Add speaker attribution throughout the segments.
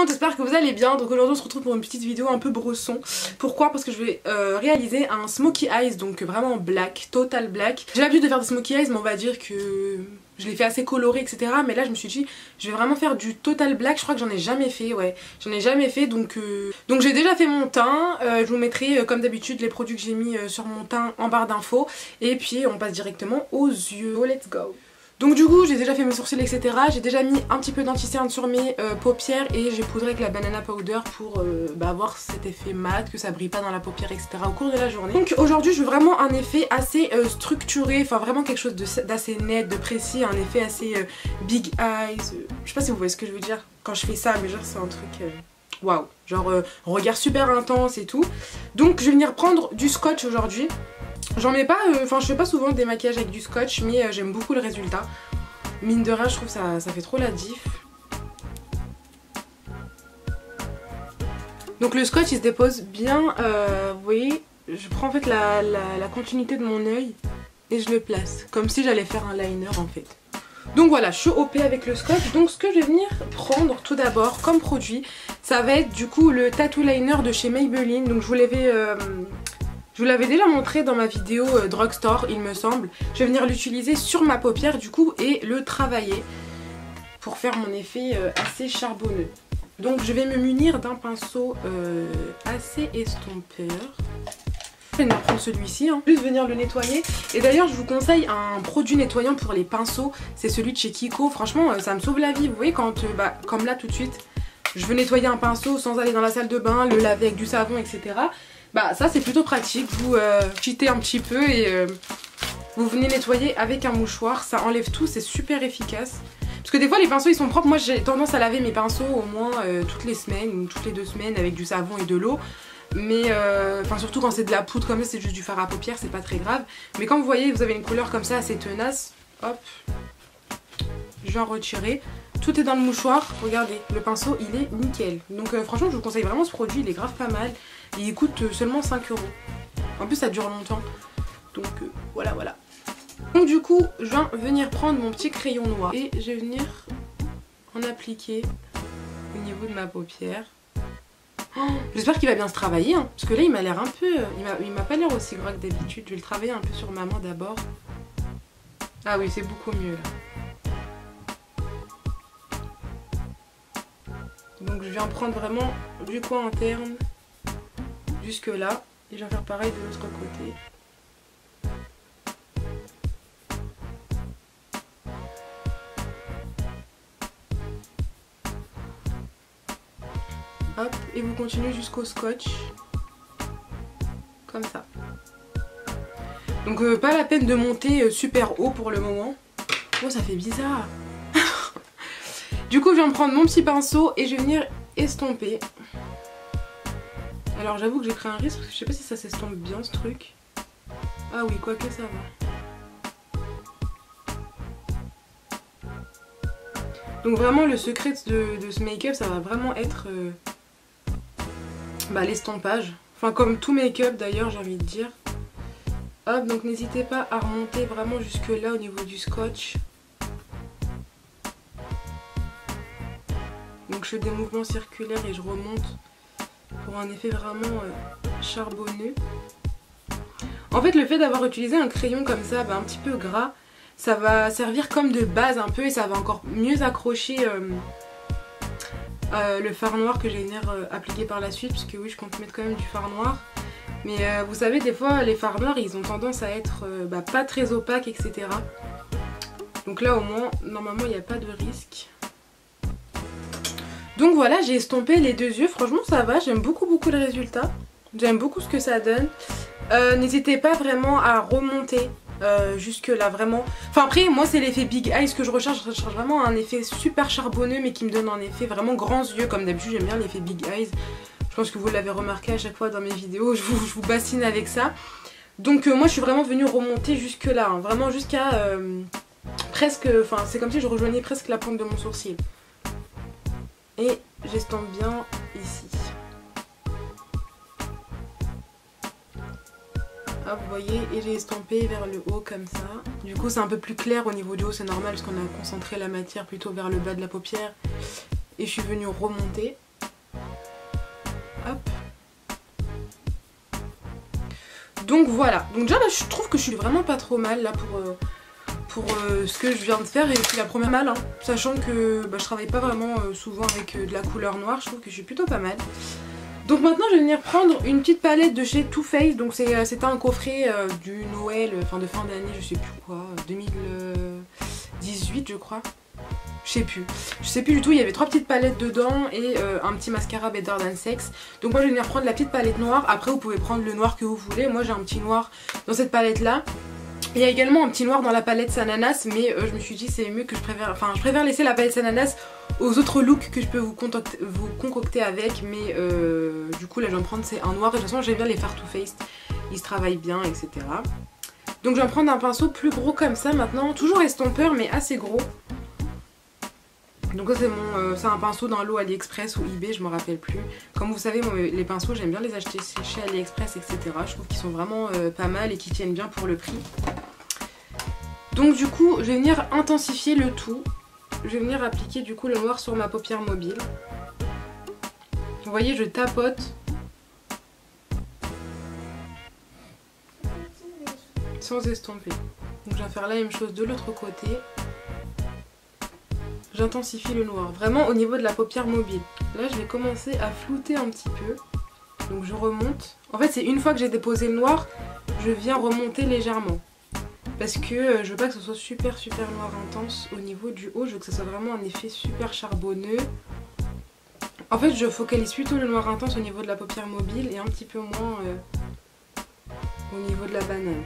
Speaker 1: monde, j'espère que vous allez bien. Donc aujourd'hui on se retrouve pour une petite vidéo un peu brosson. Pourquoi? Parce que je vais réaliser un smokey eyes, donc vraiment black, total black. J'ai l'habitude de faire des smokey eyes, mais on va dire que je l'ai fait assez coloré, etc. Mais là je me suis dit, je vais vraiment faire du total black. Je crois que j'en ai jamais fait, ouais. J'en ai jamais fait, donc j'ai déjà fait mon teint. Je vous mettrai comme d'habitude les produits que j'ai mis sur mon teint en barre d'infos. Et puis on passe directement aux yeux. Oh, let's go. Donc du coup j'ai déjà fait mes sourcils, etc. J'ai déjà mis un petit peu d'anti-cerne sur mes paupières et j'ai poudré avec la banana powder pour avoir cet effet mat, que ça brille pas dans la paupière, etc. au cours de la journée. Donc aujourd'hui je veux vraiment un effet assez structuré, enfin vraiment quelque chose d'assez net, de précis, un effet assez big eyes. Je sais pas si vous voyez ce que je veux dire quand je fais ça, mais genre c'est un truc waouh, genre regard super intense et tout. Donc je vais venir prendre du scotch aujourd'hui. J'en mets pas, enfin je fais pas souvent des maquillages avec du scotch, mais j'aime beaucoup le résultat. Mine de rien, je trouve ça fait trop la diff. Donc le scotch il se dépose bien, vous voyez, je prends en fait la continuité de mon œil et je le place, comme si j'allais faire un liner en fait. Donc voilà, je suis OP avec le scotch. Donc ce que je vais venir prendre tout d'abord comme produit, ça va être du coup le tattoo liner de chez Maybelline. Donc je vous l'avais déjà montré dans ma vidéo drugstore, il me semble. Je vais venir l'utiliser sur ma paupière du coup et le travailler pour faire mon effet assez charbonneux. Donc je vais me munir d'un pinceau assez estompeur. Je vais venir prendre celui-ci, juste venir le nettoyer. Et d'ailleurs je vous conseille un produit nettoyant pour les pinceaux, c'est celui de chez Kiko. Franchement ça me sauve la vie, vous voyez quand, comme là tout de suite, je veux nettoyer un pinceau sans aller dans la salle de bain, le laver avec du savon, etc. Ça c'est plutôt pratique, vous cheatez un petit peu et vous venez nettoyer avec un mouchoir, ça enlève tout, c'est super efficace. Parce que des fois les pinceaux ils sont propres, moi j'ai tendance à laver mes pinceaux au moins toutes les semaines ou toutes les 2 semaines avec du savon et de l'eau. Mais surtout quand c'est de la poudre comme ça, c'est juste du fard à paupières, c'est pas très grave. Mais quand vous voyez vous avez une couleur comme ça assez tenace, hop, je vais en retirer. Tout est dans le mouchoir, regardez, le pinceau il est nickel. Donc franchement je vous conseille vraiment ce produit, il est grave pas mal. Il coûte seulement 5 €. En plus ça dure longtemps. Donc voilà. Donc du coup je viens venir prendre mon petit crayon noir et je vais venir en appliquer au niveau de ma paupière. Oh, j'espère qu'il va bien se travailler parce que là il m'a l'air un peu... Il m'a pas l'air aussi gras que d'habitude. Je vais le travailler un peu sur ma main d'abord. Ah oui, c'est beaucoup mieux là. Donc je viens prendre vraiment du coin interne jusque là et je vais faire pareil de l'autre côté. Hop, et vous continuez jusqu'au scotch comme ça. Donc pas la peine de monter super haut pour le moment. Oh ça fait bizarre. Du coup je viens prendre mon petit pinceau et je vais venir estomper. Alors j'avoue que j'ai pris un risque parce que je sais pas si ça s'estompe bien ce truc. Ah oui, quoique ça va. Donc vraiment le secret de ce make-up ça va vraiment être l'estompage. Enfin comme tout make-up d'ailleurs j'ai envie de dire. Hop, donc n'hésitez pas à remonter vraiment jusque là au niveau du scotch. Donc je fais des mouvements circulaires et je remonte pour un effet vraiment charbonneux. En fait le fait d'avoir utilisé un crayon comme ça, un petit peu gras, ça va servir comme de base un peu et ça va encore mieux accrocher le fard noir que je vais venir appliquer par la suite. Parce que oui, je compte mettre quand même du fard noir. Mais vous savez des fois les fards noirs ils ont tendance à être pas très opaques, etc. Donc là au moins normalement il n'y a pas de risque. Donc voilà, j'ai estompé les 2 yeux, franchement ça va, j'aime beaucoup le résultat. J'aime beaucoup ce que ça donne. N'hésitez pas vraiment à remonter jusque là vraiment. Enfin après moi c'est l'effet big eyes que je recherche vraiment un effet super charbonneux mais qui me donne un effet vraiment grands yeux. Comme d'habitude j'aime bien l'effet big eyes. Je pense que vous l'avez remarqué à chaque fois dans mes vidéos, je vous bassine avec ça. Donc moi je suis vraiment venue remonter jusque là, vraiment jusqu'à presque, enfin c'est comme si je rejoignais presque la pointe de mon sourcil. Et j'estompe bien ici. Hop, vous voyez, et j'ai estampé vers le haut comme ça. Du coup c'est un peu plus clair au niveau du haut, c'est normal parce qu'on a concentré la matière plutôt vers le bas de la paupière. Et je suis venue remonter. Hop. Donc voilà, donc déjà là je trouve que je suis vraiment pas trop mal là pour ce que je viens de faire, et c'est la première mal, hein, sachant que je travaille pas vraiment souvent avec de la couleur noire, je trouve que je suis plutôt pas mal. Donc maintenant je vais venir prendre une petite palette de chez Too Faced, donc c'était un coffret du Noël, enfin de fin d'année, je sais plus quoi, 2018 je crois. Je sais plus du tout, il y avait 3 petites palettes dedans et un petit mascara Better Than Sex. Donc moi je vais venir prendre la petite palette noire, après vous pouvez prendre le noir que vous voulez. Moi j'ai un petit noir dans cette palette là. Il y a également un petit noir dans la palette Sananas, mais je me suis dit c'est mieux que je préfère laisser la palette Sananas aux autres looks que je peux vous concocter avec. Mais du coup là je vais me prendre c'est un noir, et de toute façon j'aime bien les faire Too Faced, ils se travaillent bien, etc. Donc je vais me prendre un pinceau plus gros comme ça maintenant, toujours estompeur mais assez gros. Donc ça c'est un pinceau d'un lot AliExpress ou eBay, je me rappelle plus. Comme vous savez, moi, les pinceaux j'aime bien les acheter chez AliExpress, etc. Je trouve qu'ils sont vraiment pas mal et qu'ils tiennent bien pour le prix. Donc du coup je vais venir intensifier le tout. Je vais venir appliquer du coup le noir sur ma paupière mobile. Vous voyez, je tapote. Sans estomper. Donc je vais faire la même chose de l'autre côté. J'intensifie le noir, vraiment au niveau de la paupière mobile. Là je vais commencer à flouter un petit peu. Donc je remonte. En fait c'est une fois que j'ai déposé le noir, je viens remonter légèrement. Parce que je veux pas que ce soit super noir intense au niveau du haut. Je veux que ce soit vraiment un effet super charbonneux. En fait je focalise plutôt le noir intense au niveau de la paupière mobile et un petit peu moins au niveau de la banane.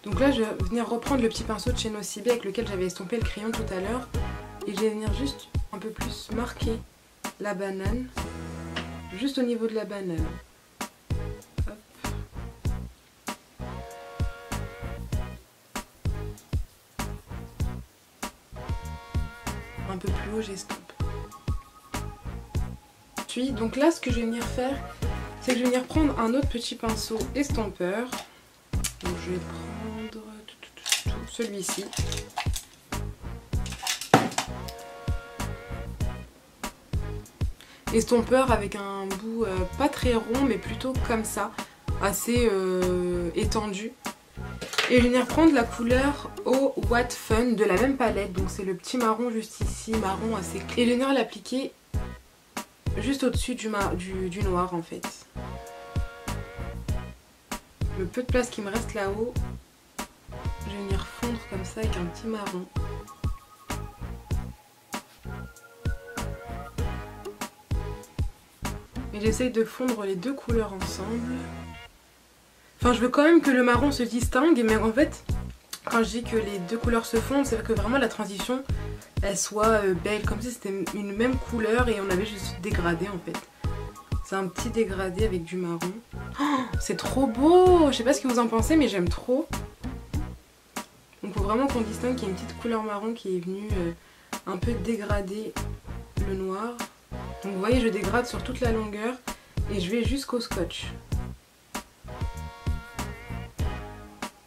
Speaker 1: Donc là je vais venir reprendre le petit pinceau de chez Nocibé avec lequel j'avais estompé le crayon tout à l'heure. Et je vais venir juste un peu plus marquer la banane, juste au niveau de la banane. Hop. Un peu plus haut j'estompe. Donc là ce que je vais venir faire, c'est que je vais venir prendre un autre petit pinceau estompeur. Donc je vais prendre celui-ci. Estompeur avec un bout pas très rond mais plutôt comme ça, assez étendu. Et je vais venir prendre la couleur Oh What Fun de la même palette, donc c'est le petit marron juste ici, marron assez clair. Et je vais venir l'appliquer juste au-dessus du noir en fait. Le peu de place qui me reste là-haut, je vais venir fondre comme ça avec un petit marron. Et j'essaye de fondre les deux couleurs ensemble. Enfin je veux quand même que le marron se distingue, mais en fait quand je dis que les deux couleurs se fondent, c'est que vraiment la transition elle soit belle, comme si c'était une même couleur et on avait juste dégradé en fait. C'est un petit dégradé avec du marron. Oh, c'est trop beau! Je sais pas ce que vous en pensez mais j'aime trop. Donc il faut vraiment qu'on distingue qu'il y a une petite couleur marron qui est venue un peu dégrader le noir. Donc vous voyez je dégrade sur toute la longueur et je vais jusqu'au scotch.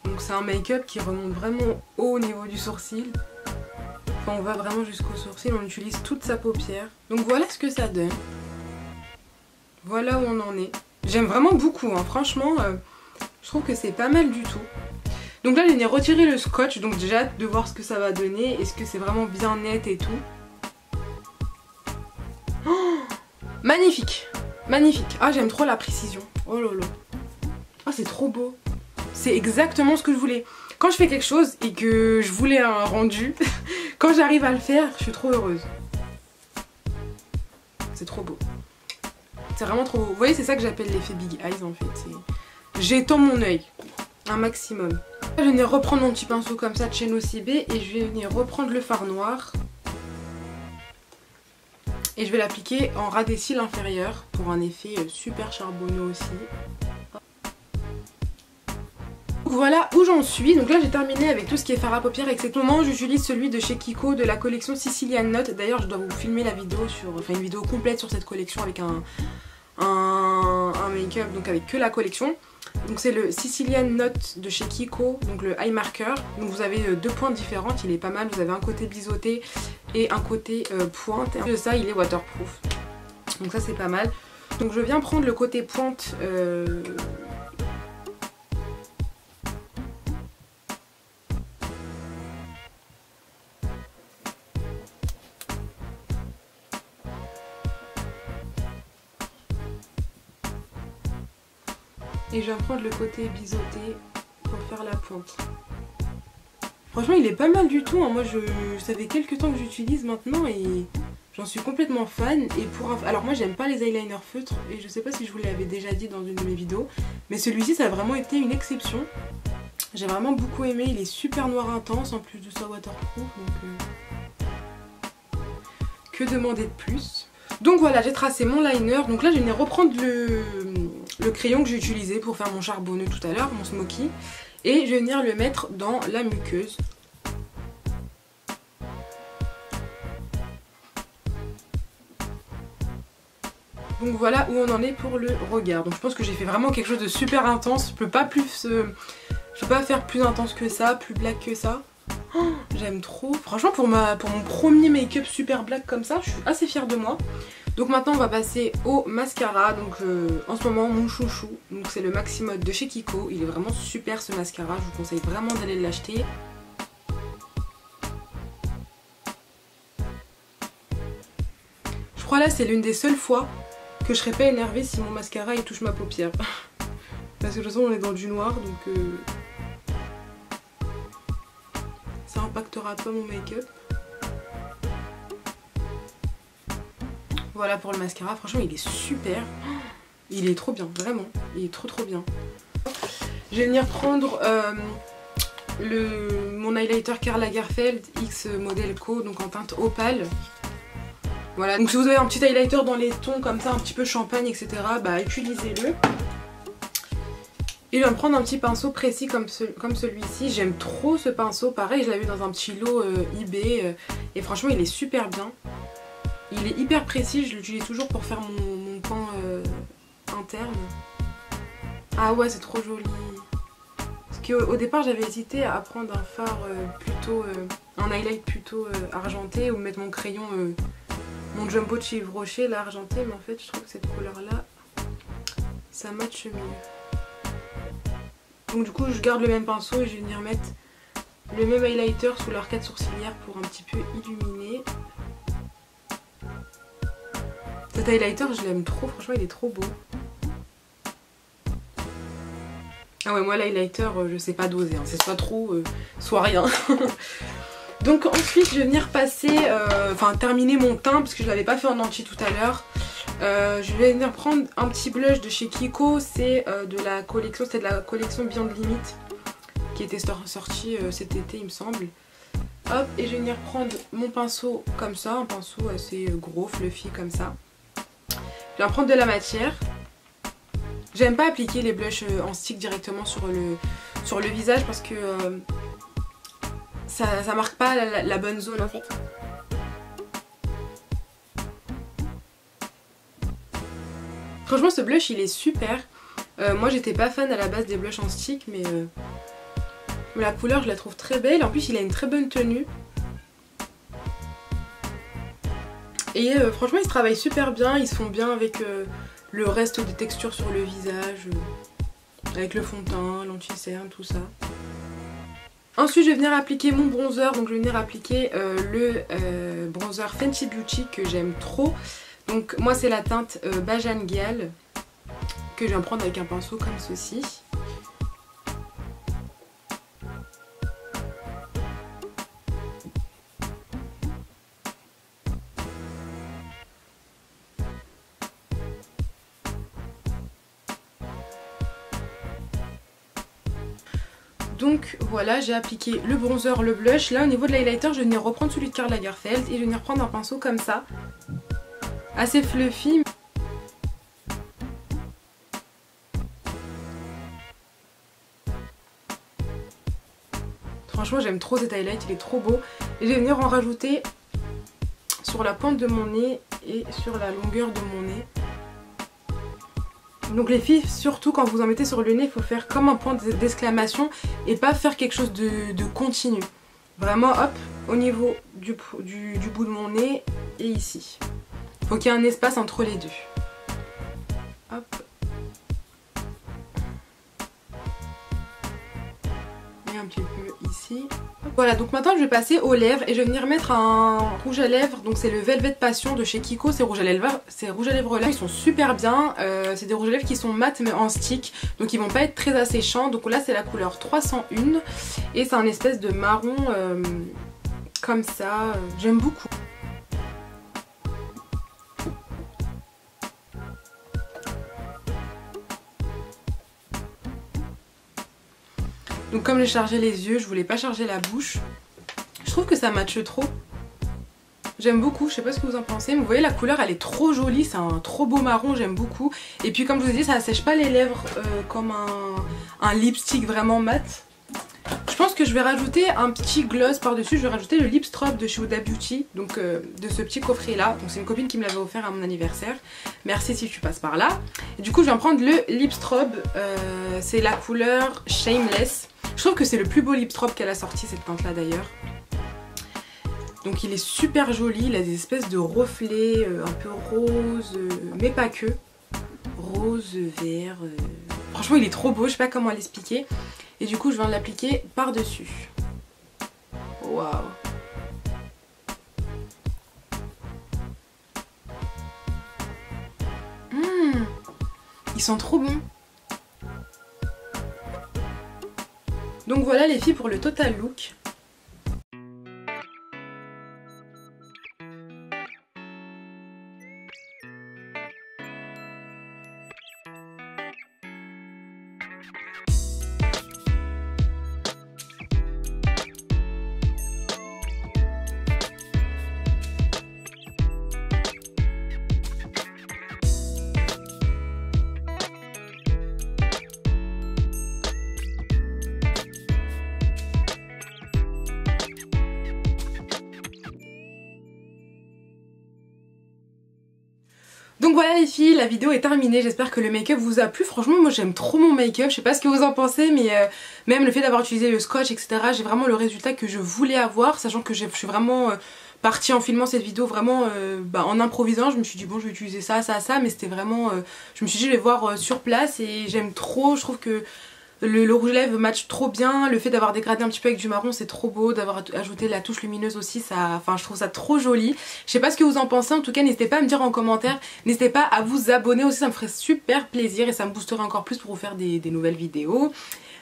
Speaker 1: Donc c'est un make-up qui remonte vraiment haut au niveau du sourcil. Enfin on va vraiment jusqu'au sourcil, on utilise toute sa paupière. Donc voilà ce que ça donne. Voilà où on en est. J'aime vraiment beaucoup, hein. Franchement je trouve que c'est pas mal du tout. Donc là je viens retirer le scotch, donc j'ai hâte de voir ce que ça va donner. Est-ce que c'est vraiment bien net et tout. Oh, magnifique, magnifique. Ah j'aime trop la précision. Oh là là. Ah c'est trop beau. C'est exactement ce que je voulais. Quand je fais quelque chose et que je voulais un rendu, quand j'arrive à le faire, je suis trop heureuse. C'est trop beau. C'est vraiment trop beau. Vous voyez c'est ça que j'appelle l'effet Big Eyes en fait. J'étends mon œil un maximum. Là, je vais venir reprendre mon petit pinceau comme ça de chez Nocibé et je vais venir reprendre le fard noir. Et je vais l'appliquer en ras des cils inférieurs pour un effet super charbonneux aussi. Donc voilà où j'en suis. Donc là j'ai terminé avec tout ce qui est fard à paupières. Avec cet moment j'utilise celui de chez Kiko de la collection Sicilian Note. D'ailleurs je dois vous filmer la vidéo une vidéo complète sur cette collection avec un make-up, donc avec que la collection. Donc c'est le Sicilian Note de chez Kiko, donc le eye marker. Donc vous avez deux pointes différentes, il est pas mal. Vous avez un côté biseauté et un côté pointe. Et de ça il est waterproof. Donc ça c'est pas mal. Donc je viens prendre le côté pointe et je viens prendre le côté biseauté pour faire la pointe. Franchement il est pas mal du tout, hein. Moi ça fait quelques temps que j'utilise maintenant et j'en suis complètement fan. Et alors moi j'aime pas les eyeliners feutres et je sais pas si je vous l'avais déjà dit dans une de mes vidéos, mais celui-ci ça a vraiment été une exception. J'ai vraiment beaucoup aimé, il est super noir intense en plus de ça waterproof, donc que demander de plus. Donc voilà, j'ai tracé mon liner, donc là je vais reprendre le crayon que j'ai utilisé pour faire mon charbonneux tout à l'heure, mon smoky, et je vais venir le mettre dans la muqueuse. Donc voilà où on en est pour le regard. Donc je pense que j'ai fait vraiment quelque chose de super intense. Je peux pas faire plus intense que ça, plus black que ça. Oh, j'aime trop. Franchement pour mon premier make-up super black comme ça, je suis assez fière de moi. Donc maintenant on va passer au mascara. Donc en ce moment mon chouchou, donc c'est le Maximode de chez Kiko. Il est vraiment super ce mascara, je vous conseille vraiment d'aller l'acheter. Je crois là c'est l'une des seules fois que je serais pas énervée si mon mascara il touche ma paupière. Parce que de toute façon on est dans du noir donc ça impactera pas mon make-up. Voilà pour le mascara, franchement il est super. Il est trop bien, vraiment. Il est trop bien. Je vais venir prendre mon highlighter Karl Lagerfeld X Model Co, donc en teinte opale. Voilà, donc si vous avez un petit highlighter dans les tons comme ça, un petit peu champagne, etc., bah utilisez-le. Et je vais me prendre un petit pinceau précis comme celui-ci. J'aime trop ce pinceau, pareil, je l'avais vu dans un petit lot eBay. Et franchement, il est super bien. Il est hyper précis, je l'utilise toujours pour faire mon pan interne. Ah ouais, c'est trop joli. Parce qu'au départ, j'avais hésité à prendre un fard un highlight plutôt argenté ou mettre mon crayon... mon jumbo de chez Yves Rocher, là, argenté, mais en fait je trouve que cette couleur là ça matche mieux. Donc du coup je garde le même pinceau et je vais venir mettre le même highlighter sous l'arcade sourcilière pour un petit peu illuminer. Cet highlighter je l'aime trop, franchement il est trop beau. Ah ouais, moi l'highlighter je sais pas doser, hein. C'est soit trop, soit rien. Donc ensuite je vais venir passer, terminer mon teint parce que je l'avais pas fait en entier tout à l'heure. Je vais venir prendre un petit blush de chez Kiko, c'est de la collection Beyond Limit qui était sortie cet été il me semble. Hop, et je vais venir prendre mon pinceau comme ça, un pinceau assez gros, fluffy comme ça. Je vais prendre de la matière. J'aime pas appliquer les blushs en stick directement sur le visage parce que... ça marque pas la bonne zone en fait. Franchement ce blush il est super. Moi j'étais pas fan à la base des blushs en stick mais la couleur je la trouve très belle. En plus il a une très bonne tenue. Et franchement ils se travaillent super bien. Ils se font bien avec le reste des textures sur le visage. Avec le fond de teint, l'anti-cerne, tout ça. Ensuite je vais venir appliquer mon bronzer, donc je vais venir appliquer le bronzer Fenty Beauty que j'aime trop. Donc moi c'est la teinte Bajan Gyal que je viens prendre avec un pinceau comme ceci. Donc voilà, j'ai appliqué le bronzer, le blush. Là au niveau de l'highlighter, je vais venir reprendre celui de Karl Lagerfeld et je vais venir prendre un pinceau comme ça. Assez fluffy. Franchement j'aime trop cet highlight, il est trop beau. Et je vais venir en rajouter sur la pointe de mon nez et sur la longueur de mon nez. Donc les filles, surtout quand vous en mettez sur le nez, il faut faire comme un point d'exclamation et pas faire quelque chose de continu. Vraiment hop, au niveau du bout de mon nez et ici. Faut qu'il y ait un espace entre les deux. Hop. Et un petit peu ici. Voilà, donc maintenant je vais passer aux lèvres et je vais venir mettre un rouge à lèvres. Donc c'est le Velvet Passion de chez Kiko. Ces rouges à lèvres là, ils sont super bien. C'est des rouges à lèvres qui sont mat mais en stick. Donc ils vont pas être très asséchants. Donc là c'est la couleur 301. Et c'est un espèce de marron comme ça. J'aime beaucoup. Donc comme j'ai chargé les yeux, je voulais pas charger la bouche. Je trouve que ça matche trop. J'aime beaucoup, je sais pas ce que vous en pensez, mais vous voyez la couleur elle est trop jolie, c'est un trop beau marron, j'aime beaucoup. Et puis comme je vous ai dit, ça assèche pas les lèvres comme un lipstick vraiment mat. Je pense que je vais rajouter un petit gloss par dessus, je vais rajouter le Lip Strobe de chez Huda Beauty, donc de ce petit coffret là. Donc c'est une copine qui me l'avait offert à mon anniversaire, merci si tu passes par là. Et du coup je vais en prendre le Lip Strobe, c'est la couleur Shameless. Je trouve que c'est le plus beau lip strobe qu'elle a sorti, cette teinte là d'ailleurs. Donc il est super joli, il a des espèces de reflets un peu rose, mais pas que. Rose, vert, franchement il est trop beau, je sais pas comment l'expliquer. Et du coup je viens de l'appliquer par dessus. Waouh. Ils sont trop bons. Donc voilà les filles pour le total look. Donc voilà les filles, la vidéo est terminée, j'espère que le make-up vous a plu. Franchement moi j'aime trop mon make-up, je sais pas ce que vous en pensez, mais même le fait d'avoir utilisé le scotch etc, j'ai vraiment le résultat que je voulais avoir, sachant que je suis vraiment partie en filmant cette vidéo vraiment en improvisant. Je me suis dit bon je vais utiliser ça, mais c'était vraiment, je me suis dit je vais voir sur place et j'aime trop, je trouve que le rouge à lèvres match trop bien, le fait d'avoir dégradé un petit peu avec du marron c'est trop beau, d'avoir ajouté la touche lumineuse aussi, je trouve ça trop joli. Je sais pas ce que vous en pensez, en tout cas n'hésitez pas à me dire en commentaire, n'hésitez pas à vous abonner aussi, ça me ferait super plaisir et ça me boosterait encore plus pour vous faire des nouvelles vidéos.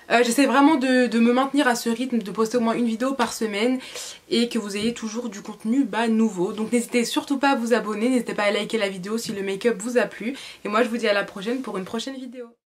Speaker 1: J'essaie vraiment de me maintenir à ce rythme, de poster au moins une vidéo par semaine et que vous ayez toujours du contenu nouveau. Donc n'hésitez surtout pas à vous abonner, n'hésitez pas à liker la vidéo si le make-up vous a plu. Et moi je vous dis à la prochaine pour une prochaine vidéo.